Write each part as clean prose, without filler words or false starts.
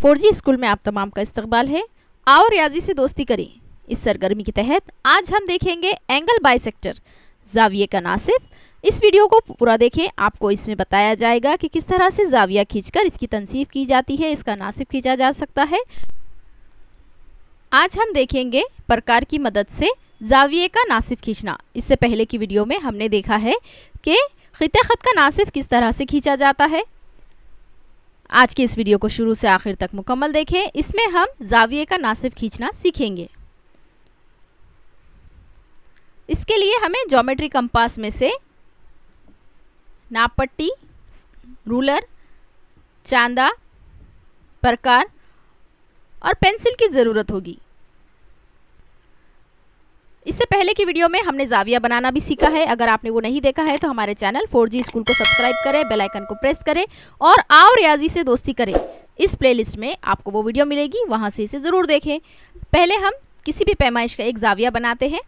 4G school में आप तमाम का इस्तकबाल है। आओ रियाजी से दोस्ती करें। इस सरगर्मी के तहत आज हम देखेंगे एंगल बाइसेक्टर, जाविये का नासिब। इस वीडियो को पूरा देखें, आपको इसमें बताया जाएगा कि किस तरह से जाविया खींचकर इसकी तनसीब की जाती है, इसका नासिब खींचा जा सकता है। आज हम देखेंगे प्रकार की मदद से जाविये का नासिब खींचना। इससे पहले की वीडियो में हमने देखा है कि खिते खत का नासिब किस तरह से खींचा जाता है। आज की इस वीडियो को शुरू से आखिर तक मुकम्मल देखें। इसमें हम जाविये का नासिब खींचना सीखेंगे। इसके लिए हमें ज्योमेट्री कंपास में से नाप पट्टी, रूलर, चांदा, प्रकार और पेंसिल की ज़रूरत होगी। इससे पहले की वीडियो में हमने जाविया बनाना भी सीखा है। अगर आपने वो नहीं देखा है तो हमारे चैनल 4G स्कूल को सब्सक्राइब करें, बेल आइकन को प्रेस करें और आओ रियाजी से दोस्ती करें। इस प्लेलिस्ट में आपको वो वीडियो मिलेगी, वहाँ से इसे ज़रूर देखें। पहले हम किसी भी पैमाइश का एक जाविया बनाते हैं।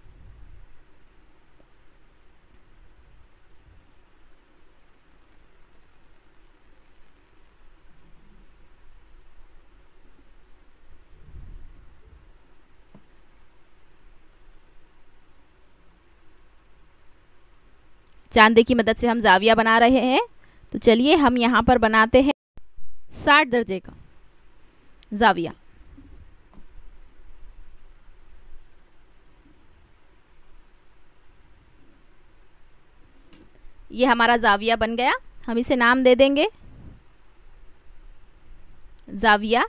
चांदे की मदद से हम जाविया बना रहे हैं, तो चलिए हम यहाँ पर बनाते हैं 60 दर्जे का जाविया। ये हमारा जाविया बन गया। हम इसे नाम दे देंगे जाविया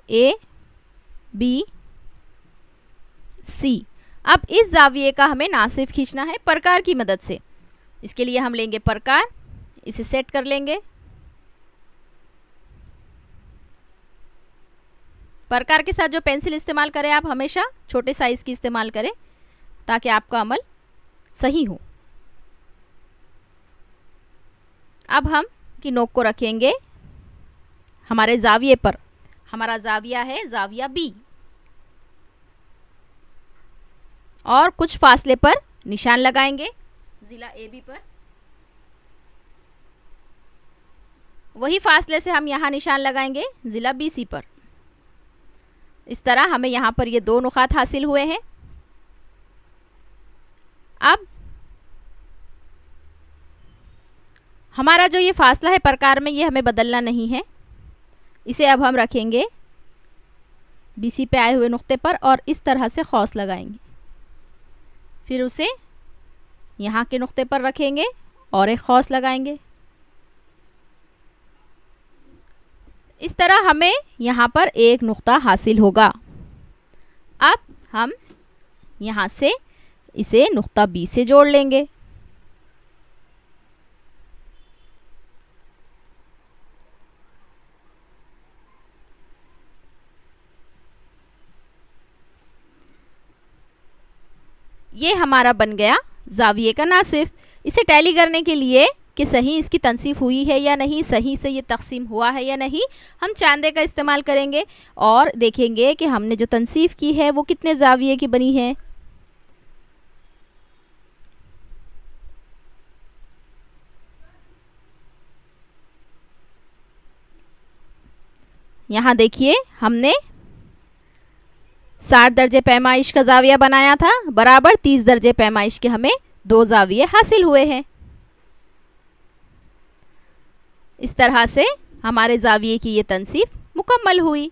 ABC। अब इस जाविये का हमें नासिब खींचना है प्रकार की मदद से। इसके लिए हम लेंगे प्रकार, इसे सेट कर लेंगे। प्रकार के साथ जो पेंसिल इस्तेमाल करें आप हमेशा छोटे साइज की इस्तेमाल करें ताकि आपका अमल सही हो। अब हम की नोक को रखेंगे हमारे जाविये पर। हमारा जाविया है जाविया B और कुछ फासले पर निशान लगाएंगे जिला AB पर। वही फासले से हम यहाँ निशान लगाएंगे जिला BC पर। इस तरह हमें यहाँ पर ये दो नुकात हासिल हुए हैं। अब हमारा जो ये फासला है प्रकार में, ये हमें बदलना नहीं है। इसे अब हम रखेंगे BC पे आए हुए नुक्ते पर और इस तरह से खौस लगाएंगे। फिर उसे यहाँ के नुक्ते पर रखेंगे और एक खौस लगाएंगे। इस तरह हमें यहाँ पर एक नुक्ता हासिल होगा। अब हम यहाँ से इसे नुक्ता B से जोड़ लेंगे। ये हमारा बन गया जाविये का नासिब। इसे टैली करने के लिए कि सही इसकी तनसीब हुई है या नहीं, सही से ये तकसीम हुआ है या नहीं, हम चांदे का इस्तेमाल करेंगे और देखेंगे कि हमने जो तनसीब की है वो कितने जाविये की बनी है। यहाँ देखिए हमने 60 दर्जे पैमाइश का जाविया बनाया था, बराबर 30 दर्जे पैमाइश के हमें दो जाविये हासिल हुए हैं। इस तरह से हमारे जाविये की ये तनसीब मुकम्मल हुई।